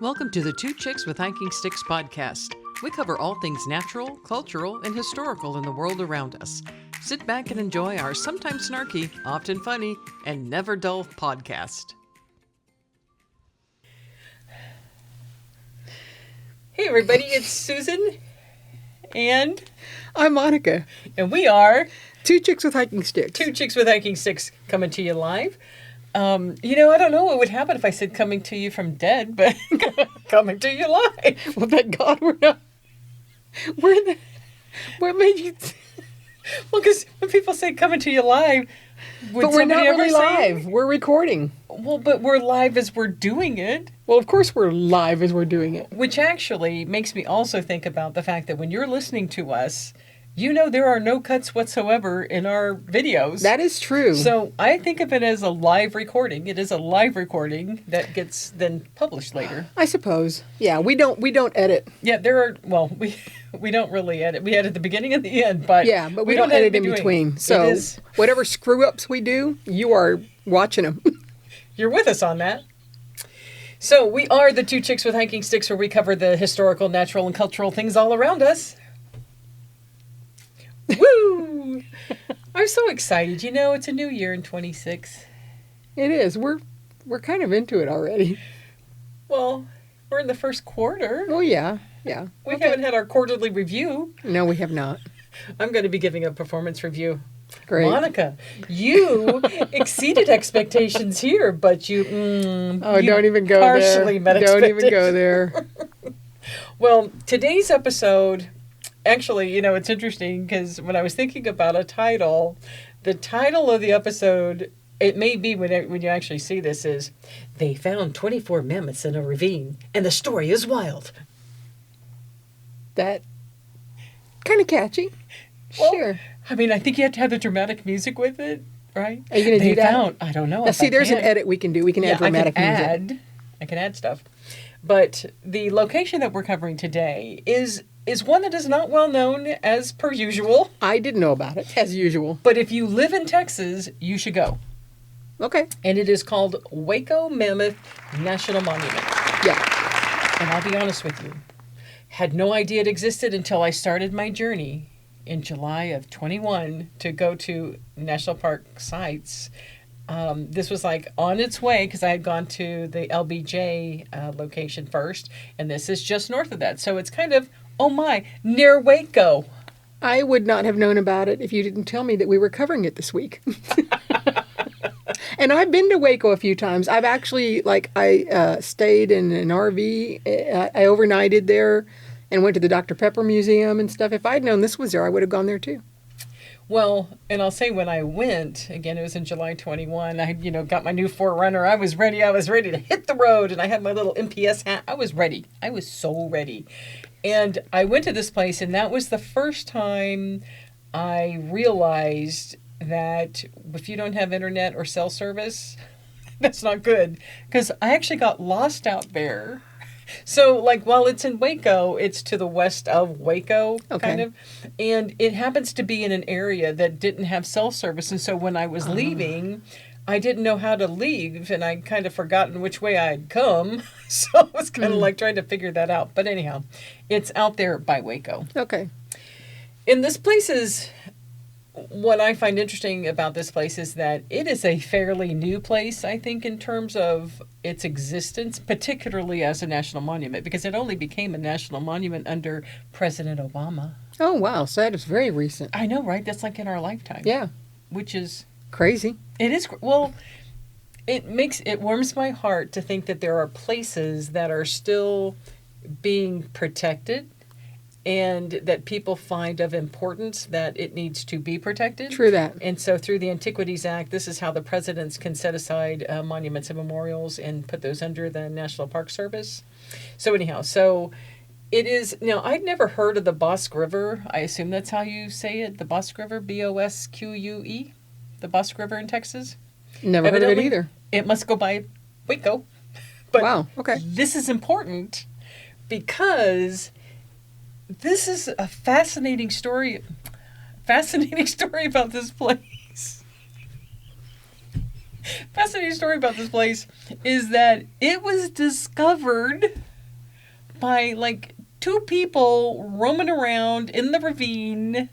Welcome to the Two Chicks with Hiking Sticks podcast. We cover all things natural, cultural, and historical in the world around us. Sit back and enjoy our sometimes snarky, often funny, and never dull podcast. Hey everybody, it's Susan and I'm Monica. we are Two Chicks with Hiking Sticks. Two Chicks with Hiking Sticks coming to you live. I don't know what would happen if I said coming to you from dead, but coming to you live. Well, thank God we're not. What made you? Well, because when people say coming to you live, But we're not really live. We're recording. Well, but we're live as we're doing it. Well, of course we're live as we're doing it. Which actually makes me also think about the fact that when you're listening to us, you know there are no cuts whatsoever in our videos. That is true. So I think of it as a live recording. It is a live recording that gets then published later. I suppose. Yeah, we don't edit. Yeah, we don't really edit. We edit the beginning and the end, but Yeah, but we don't edit in between. So whatever screw ups we do, you are watching them. You're with us on that. So we are the Two Chicks with Hiking Sticks, where we cover the historical, natural, and cultural things all around us. Woo! I'm so excited. You know, it's a new year in 26. It is. We're kind of into it already. Well, we're in the first quarter. Oh yeah. We haven't had our quarterly review. No, we have not. I'm going to be giving a performance review. Great. Monica, you exceeded expectations here, but you don't even go partially there. met Don't even expectations. go there. Well, today's episode, actually, it's interesting because when I was thinking about a title, the title of the episode, it may be when you actually see this, is They Found 24 Mammoths in a Ravine, and the Story is Wild. That kind of catchy. Well, Sure. I mean, I think you have to have the dramatic music with it, right? Are you going to do that? I don't know. Now, see, there's an edit we can do. We can add dramatic music. I can add stuff. But the location that we're covering today is one that is not well known as per usual. I didn't know about it, as usual. But if you live in Texas, you should go. Okay. And it is called Waco Mammoth National Monument. Yeah. And I'll be honest with you, had no idea it existed until I started my journey in July of 21 to go to national park sites. This was like on its way because I had gone to the LBJ location first, and this is just north of that. So it's kind of, near Waco. I would not have known about it if you didn't tell me that we were covering it this week. And I've been to Waco a few times. I've actually, I stayed in an RV. I overnighted there and went to the Dr. Pepper Museum and stuff. If I'd known this was there, I would have gone there too. Well, and I'll say when I went, again, it was in July 21, I got my new 4Runner. I was ready to hit the road, and I had my little MPS hat. I was ready. I was so ready. And I went to this place, and that was the first time I realized that if you don't have internet or cell service, that's not good. Because I actually got lost out there. So, while it's in Waco, it's to the west of Waco, kind of. And it happens to be in an area that didn't have cell service. And so when I was leaving, I didn't know how to leave, and I'd kind of forgotten which way I'd come. So I was kind of trying to figure that out. But anyhow, it's out there by Waco. Okay. And this place is... What I find interesting about this place is that it is a fairly new place, I think, in terms of its existence, particularly as a national monument, because it only became a national monument under President Obama. Oh, wow. So that is very recent. I know, right? That's like in our lifetime. Yeah. Which is... Crazy. It is... Well, it warms my heart to think that there are places that are still being protected and that people find of importance that it needs to be protected. True that. And so through the Antiquities Act, this is how the presidents can set aside monuments and memorials and put those under the National Park Service. So anyhow, it is... Now, I'd never heard of the Bosque River. I assume that's how you say it, the Bosque River, Bosque, the Bosque River in Texas. Never heard of it either. It must go by Waco. But wow, okay. This is important because... This is a fascinating story about this place. Fascinating story about this place is that it was discovered by like two people roaming around in the ravine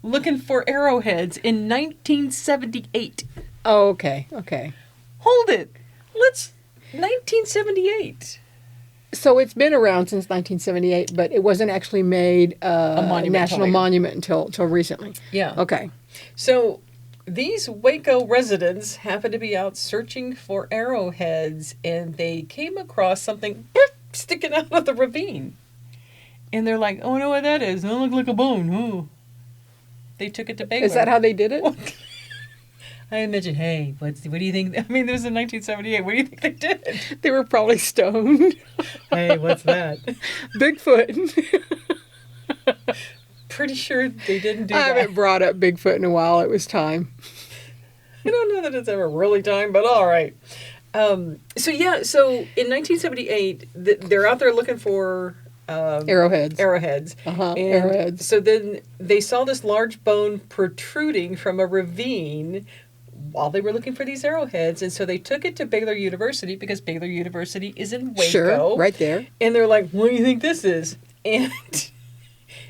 looking for arrowheads in 1978. Oh, okay. Okay. Hold it. 1978. So it's been around since 1978, but it wasn't actually made a national monument until recently. Yeah. Okay. So these Waco residents happened to be out searching for arrowheads, and they came across something sticking out of the ravine. And they're like, oh, I know what that is. It don't look like a bone. Ooh. They took it to Baylor. Is that how they did it? I imagine, hey, what do you think? I mean, this was in 1978. What do you think they did? They were probably stoned. Hey, what's that? Bigfoot. Pretty sure they didn't do I that. haven't brought up Bigfoot in a while. It was time. I don't know that it's ever really time, but all right. So in 1978, they're out there looking for Arrowheads. Arrowheads. So then they saw this large bone protruding from a ravine while they were looking for these arrowheads. And so they took it to Baylor University because Baylor University is in Waco. Sure, right there. And they're like, what do you think this is? And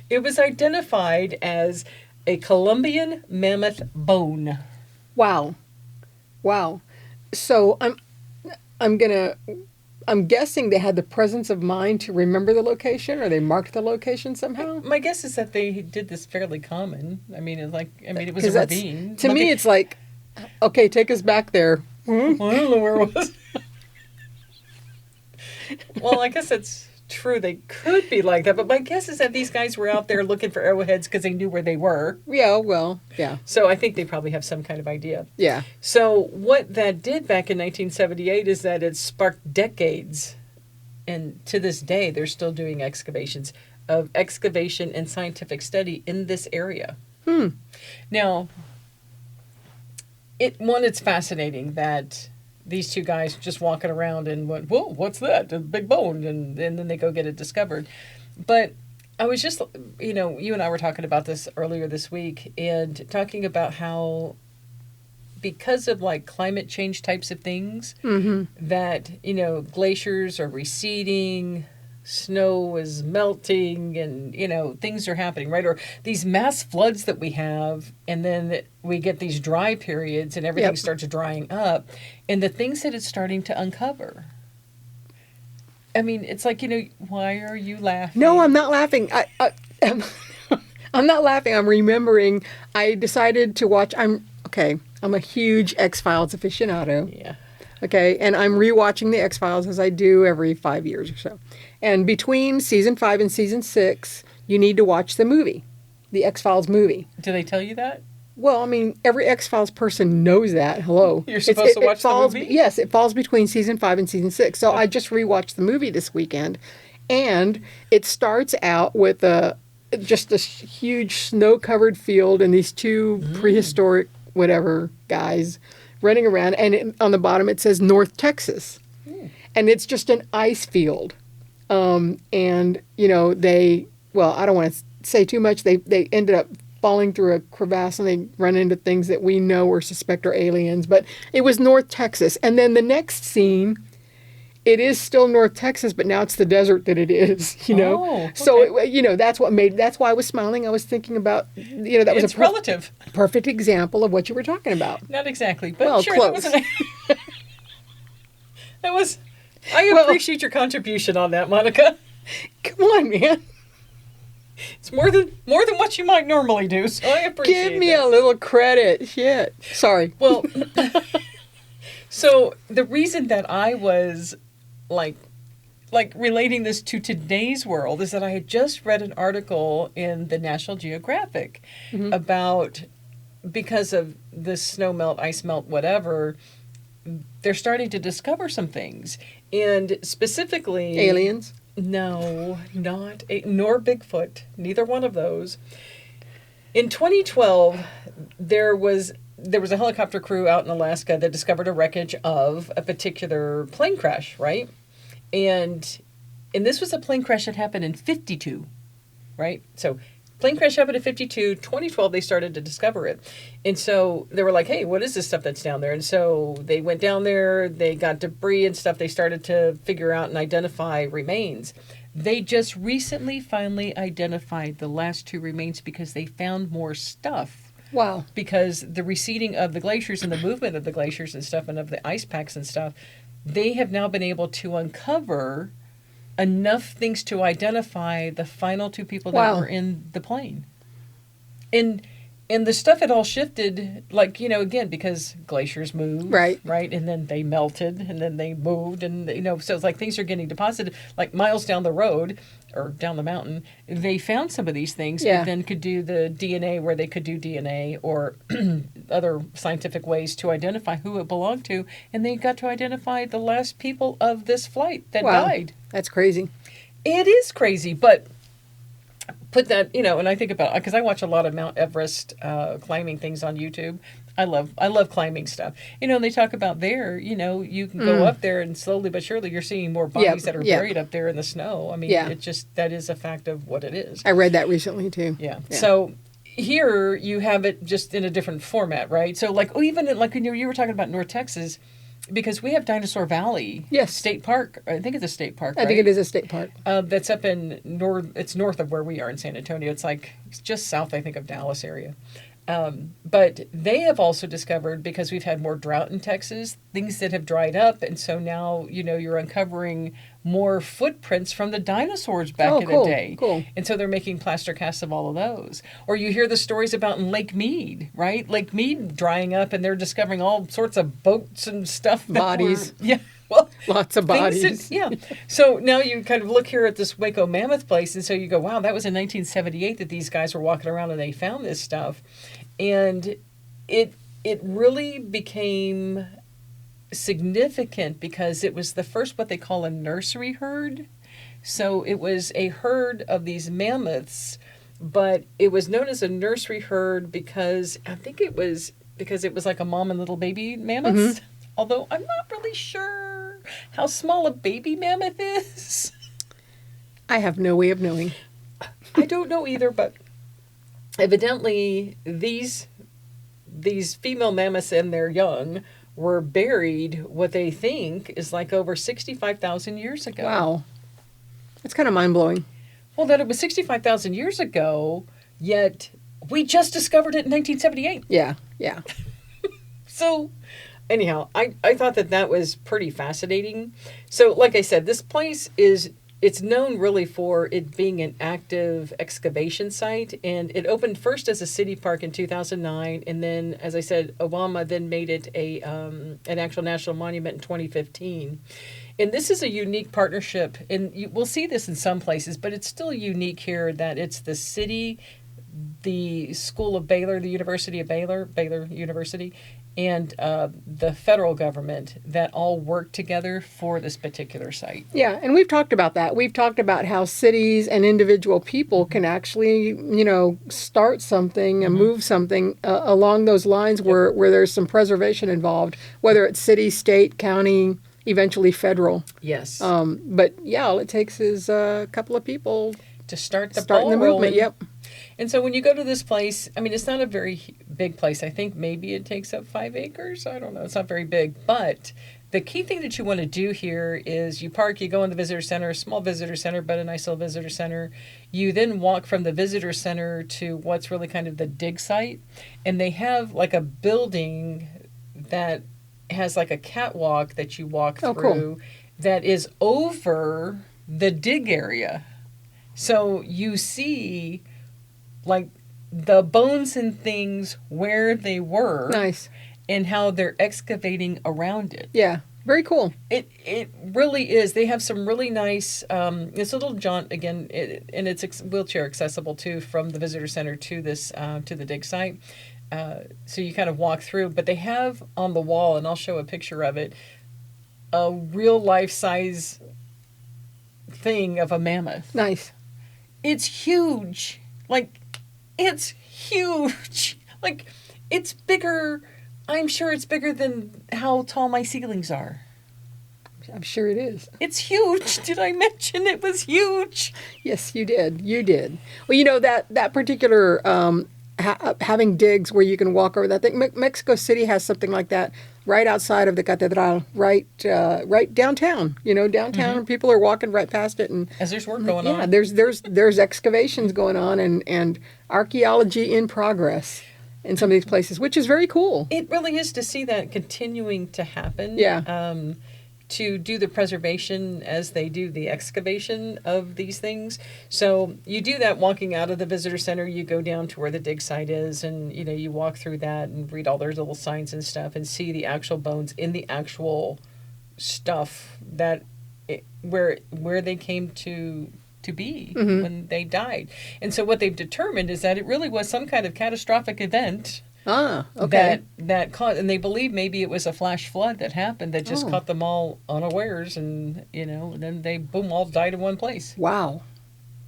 it was identified as a Columbian mammoth bone. Wow. So I'm guessing they had the presence of mind to remember the location, or they marked the location somehow. My guess is that they did this fairly common. I mean, it was a ravine. To me, it's like, okay, take us back there. Well, I don't know where it was. Well, I guess it's true. They could be like that, but my guess is that these guys were out there looking for arrowheads because they knew where they were. Yeah, well, yeah. So I think they probably have some kind of idea. Yeah. So what that did back in 1978 is that it sparked decades, and to this day, they're still doing excavation and scientific study in this area. Now, it's fascinating that these two guys just walking around and went, whoa, what's that? A big bone. And then they go get it discovered. But I was just, you and I were talking about this earlier this week and talking about how because of like climate change types of things, that, glaciers are receding, snow is melting, and, things are happening, right? Or these mass floods that we have, and then we get these dry periods and everything starts drying up, and the things that it's starting to uncover. I mean, it's like, why are you laughing? No, I'm not laughing. I'm not laughing. I'm remembering. I decided to watch. I'm a huge X-Files aficionado. Yeah. Okay, and I'm rewatching the X-Files as I do every 5 years or so. And between season 5 and season 6, you need to watch the movie, the X-Files movie. Do they tell you that? Well, I mean, every X-Files person knows that. Hello. You're supposed to watch the movie? Yes, it falls between season 5 and season 6. So I just rewatched the movie this weekend, and it starts out with just a huge snow-covered field and these two prehistoric whatever guys running around, and on the bottom it says North Texas. And it's just an ice field. And, I don't want to say too much. They ended up falling through a crevasse and they run into things that we know or suspect are aliens. But it was North Texas. And then the next scene, it is still North Texas, but now it's the desert that it is, Oh, okay. So, that's why I was smiling. I was thinking about, that was it's relative. Perfect example of what you were talking about. Not exactly, but well, sure, close. I appreciate your contribution on that, Monica. Come on, man. It's more than what you might normally do, so I appreciate it. Give me a little credit. Shit. Sorry. Well, so the reason that I was like relating this to today's world is that I had just read an article in the National Geographic about, because of the snow melt, ice melt, whatever, they're starting to discover some things. And specifically... Aliens? No, nor Bigfoot. Neither one of those. In 2012, there was a helicopter crew out in Alaska that discovered a wreckage of a particular plane crash, right? And this was a plane crash that happened in 52, right? So plane crash happened in 52. 2012, they started to discover it. And so they were like, hey, what is this stuff that's down there? And so they went down there, they got debris and stuff. They started to figure out and identify remains. They just recently finally identified the last 2 remains because they found more stuff. Wow. Because the receding of the glaciers and the movement of the glaciers and stuff and of the ice packs and stuff, they have now been able to uncover enough things to identify the final 2 people that were in the plane. And the stuff had all shifted, like, again, because glaciers move. Right. And then they melted, and then they moved, and, so it's like things are getting deposited. Like miles down the road, or down the mountain, they found some of these things, but then could do the DNA where they could do DNA or other scientific ways to identify who it belonged to, and they got to identify the last people of this flight that died. That's crazy. It is crazy, but put that, and I think about, because I watch a lot of Mount Everest climbing things on YouTube. I love climbing stuff. And they talk about there, you can go up there and slowly but surely you're seeing more bodies that are buried up there in the snow. I mean, it just, that is a fact of what it is. I read that recently too. Yeah. So here you have it just in a different format, right? So like, even like when you were talking about North Texas, because we have Dinosaur Valley State Park. I think it's a state park, right? I think it is a state park. That's up in it's north of where we are in San Antonio. It's just south, I think, of Dallas area. But they have also discovered, because we've had more drought in Texas, things that have dried up. And so now, you're uncovering more footprints from the dinosaurs back in the day. Cool. And so they're making plaster casts of all of those. Or you hear the stories about in Lake Mead, right? Lake Mead drying up, and they're discovering all sorts of boats and stuff. Bodies. Well, lots of bodies. So now you kind of look here at this Waco Mammoth place, and so you go, wow, that was in 1978 that these guys were walking around and they found this stuff. And it really became significant because it was the first what they call a nursery herd. So it was a herd of these mammoths, but it was known as a nursery herd because I think it was because it was like a mom and little baby mammoths. Mm-hmm. Although I'm not really sure how small a baby mammoth is. I have no way of knowing. I don't know either, but evidently these female mammoths and their young were buried what they think is like over 65,000 years ago. Wow. That's kind of mind-blowing. Well, that it was 65,000 years ago, yet we just discovered it in 1978. Yeah. So anyhow, I thought that was pretty fascinating. So like I said, this place it's known really for it being an active excavation site, and it opened first as a city park in 2009, and then, as I said, Obama then made it an actual national monument in 2015. And this is a unique partnership, and we'll see this in some places, but it's still unique here that it's the city, the School of Baylor, the University of Baylor University, and the federal government that all work together for this particular site. Yeah, and we've talked about that. We've talked about how cities and individual people can actually, start something and move something along those lines where there's some preservation involved, whether it's city, state, county, eventually federal. Yes. But yeah, all it takes is a couple of people to start the movement. Rolling. Yep. And so when you go to this place, I mean, it's not a very big place. I think maybe it takes up 5 acres. I don't know. It's not very big. But the key thing that you want to do here is you park, you go in the visitor center, a small visitor center, but a nice little visitor center. You then walk from the visitor center to what's really kind of the dig site. And they have like a building that has like a catwalk that you walk through that is over the dig area. So you see like the bones and things where they were. Nice. And how they're excavating around it. Yeah. Very cool. It really is. They have some really nice, it's a little jaunt again, and it's wheelchair accessible too from the visitor center to this, to the dig site. So you kind of walk through, but they have on the wall, and I'll show a picture of it, a real life size thing of a mammoth. Nice. It's huge. Like, it's huge. Like, it's bigger. I'm sure it's bigger than how tall my ceilings are. I'm sure it is. It's huge. Did I mention it was huge? Yes, you did. You did. Well, you know, that particular having digs where you can walk over that thing. Mexico City has something like that right outside of the Catedral, right downtown. You know, downtown, and people are walking right past it. And As there's work going yeah, on. there's excavations going on and archaeology in progress in some of these places, which is very cool. It really is to see that continuing to happen. Yeah. To do the preservation as they do the excavation of these things. So you do that walking out of the visitor center, you go down to where the dig site is, and you know, you walk through that and read all their little signs and stuff and see the actual bones in the actual stuff that where they came to be when they died. And so what they've determined is that it really was some kind of catastrophic event. Ah, okay. That caught, and they believe maybe it was a flash flood that happened that just caught them all unawares, and you know, then they boom all died in one place. Wow.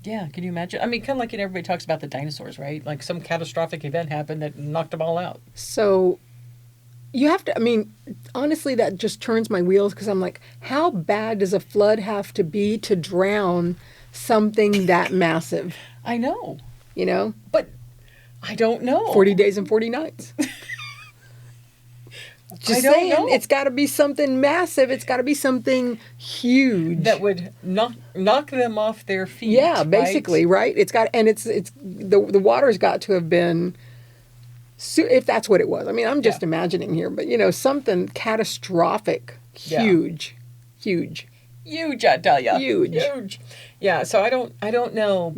Yeah, can you imagine? I mean, kind of like, you know, everybody talks about the dinosaurs, right? Like some catastrophic event happened that knocked them all out. So you have to, I mean, honestly, that just turns my wheels because I'm like, how bad does a flood have to be to drown something that massive? I know. You know? But I don't know. 40 days and 40 nights. Just saying, it's got to be something massive. It's got to be something huge that would knock them off their feet. Yeah, basically, right? It's got, and it's the water's got to have been, if that's what it was. I mean, I'm just imagining here, but you know, something catastrophic, huge, I tell you, huge. Yeah. So I don't know,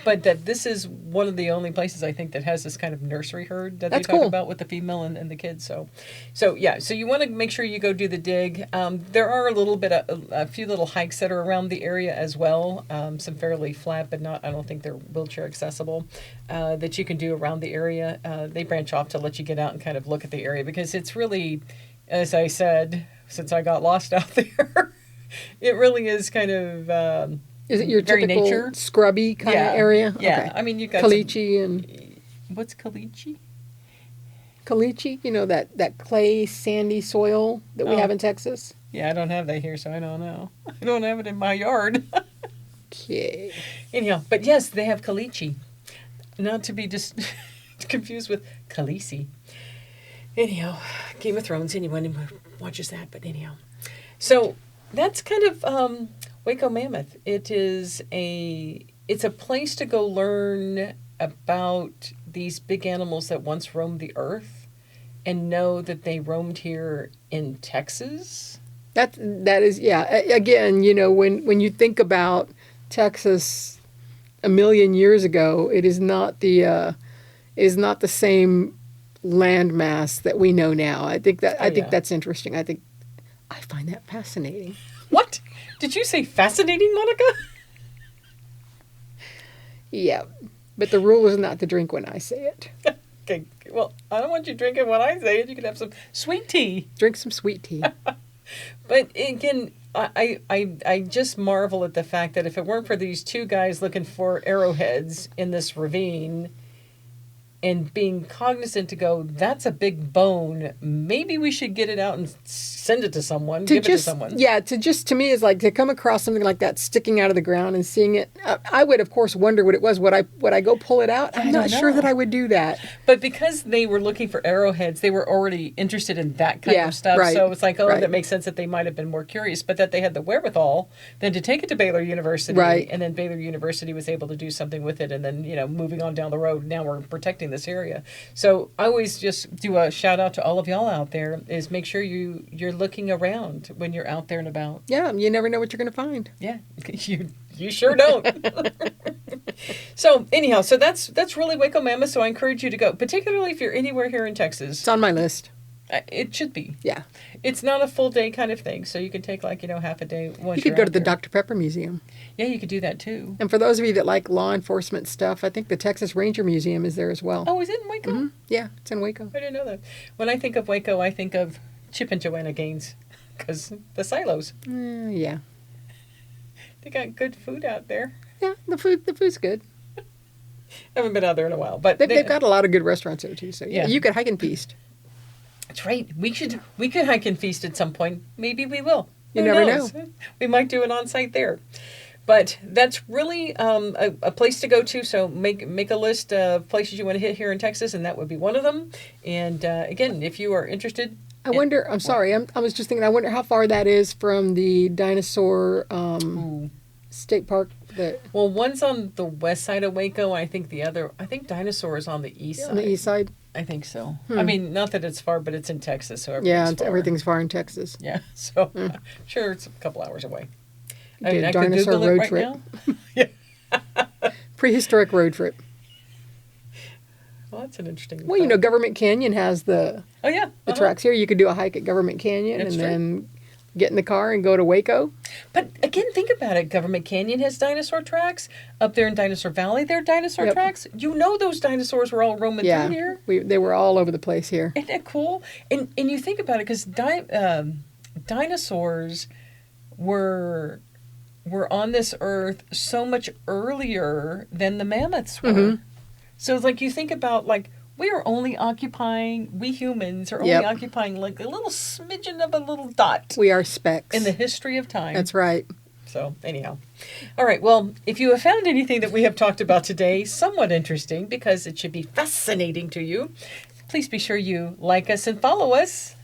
but that this is one of the only places I think that has this kind of nursery herd that they talk about with the female and the kids. So you want to make sure you go do the dig. There are a few little hikes that are around the area as well. Some fairly flat, but I don't think they're wheelchair accessible, that you can do around the area. They branch off to let you get out and kind of look at the area because it's really, as I said, since I got lost out there, it really is kind of, is it your typical nature? Scrubby kind of area? Yeah. Okay. I mean, you got caliche and what's caliche? Caliche, you know, that clay sandy soil that we have in Texas. Yeah, I don't have that here, so I don't know. I don't have it in my yard. Okay. Anyhow, but yes, they have caliche, not to be just confused with Khaleesi. Anyhow, Game of Thrones. Anyone watches that, but anyhow, so that's kind of. Waco Mammoth. It's a place to go learn about these big animals that once roamed the earth and know that they roamed here in Texas. That is, yeah. Again, you know, when you think about Texas a million years ago, it is not the same landmass that we know now. I think that's interesting. I find that fascinating. What? Did you say fascinating, Monica? Yeah, but the rule is not to drink when I say it. Okay, well, I don't want you drinking when I say it. You can have some sweet tea. Drink some sweet tea. But again, I just marvel at the fact that if it weren't for these two guys looking for arrowheads in this ravine and being cognizant to go, that's a big bone. Maybe we should get it out and send it to someone. Give it to someone. Yeah, to me is like to come across something like that sticking out of the ground and seeing it. I would, of course, wonder what it was. Would I go pull it out? I'm not sure that I would do that. But because they were looking for arrowheads, they were already interested in that kind of stuff. Right, so it's like, that makes sense that they might have been more curious, but that they had the wherewithal then to take it to Baylor University. Right. And then Baylor University was able to do something with it. And then, you know, moving on down the road, now we're protecting this area. So I always just do a shout out to all of y'all out there is make sure you're looking around when you're out there and about. Yeah, you never know what you're going to find. Yeah, you sure don't. So anyhow, so that's really Waco Mammoth. So I encourage you to go, particularly if you're anywhere here in Texas. It's on my list. It should be. Yeah. It's not a full day kind of thing, so you can take half a day. You could go to the Dr. Pepper Museum. Yeah, you could do that too. And for those of you that like law enforcement stuff, I think the Texas Ranger Museum is there as well. Oh, is it in Waco? Mm-hmm. Yeah, it's in Waco. I didn't know that. When I think of Waco, I think of Chip and Joanna Gaines, because the silos. Yeah. They got good food out there. Yeah, the food's good. I haven't been out there in a while, but they've got a lot of good restaurants there too. So yeah, you could hike and feast. That's right. We could hike and feast at some point. Maybe we will. You Who never knows? know. We might do it on site there. But that's really a place to go to. So make a list of places you want to hit here in Texas, and that would be one of them. And again, if you are interested, I wonder. I'm sorry. I was just thinking. I wonder how far that is from the dinosaur ooh, state park. That well, one's on the west side of Waco. I think I think Dinosaur is on the east side. on the east side. I think so. I mean, not that it's far, but it's in Texas, so everything's Yeah, far. everything's far in Texas. Yeah, so sure, it's a couple hours away. I Do mean, a I could dinosaur Google it road right trip. now. Yeah. Prehistoric road trip. Well, that's an interesting. Well, you know, Government Canyon has the Oh yeah, tracks here. You could do a hike at Government Canyon That's and true. then get in the car and go to Waco. But again, think about it. Government Canyon has dinosaur tracks. Up there in Dinosaur Valley, there are dinosaur Yep. tracks. You know those dinosaurs were all roaming Yeah, through here. they were all over the place here. Isn't that cool? And you think about it, because dinosaurs were on this earth so much earlier than the mammoths were. Mm-hmm. So it's like you think about we humans are only Yep. occupying like a little smidgen of a little dot We are specks. in the history of time. That's right. So anyhow, all right. Well, if you have found anything that we have talked about today somewhat interesting, because it should be fascinating to you, please be sure you like us and follow us.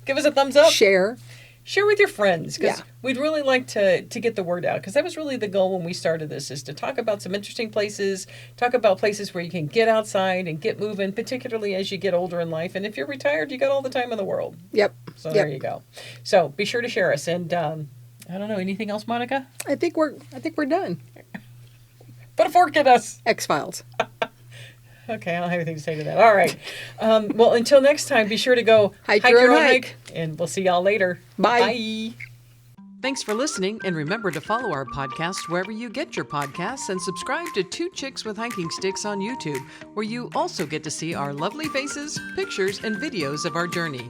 Give us a thumbs up. Share. Share with your friends, because Yeah. we'd really like to get the word out, because that was really the goal when we started this, is to talk about some interesting places, talk about places where you can get outside and get moving, particularly as you get older in life. And if you're retired, you got all the time in the world. Yep. So Yep. there you go. So be sure to share us. And I don't know, anything else, Monica? I think we're done. Put a fork in us. X-Files. Okay, I don't have anything to say to that. All right. Well, until next time, be sure to go Hike your own hike. and we'll see y'all later. Bye. Bye. Thanks for listening, and remember to follow our podcast wherever you get your podcasts and subscribe to Two Chicks with Hiking Sticks on YouTube, where you also get to see our lovely faces, pictures, and videos of our journey.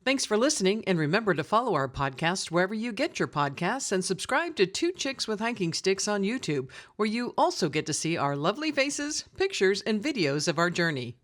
Thanks for listening, and remember to follow our podcast wherever you get your podcasts and subscribe to Two Chicks with Hiking Sticks on YouTube, where you also get to see our lovely faces, pictures, and videos of our journey.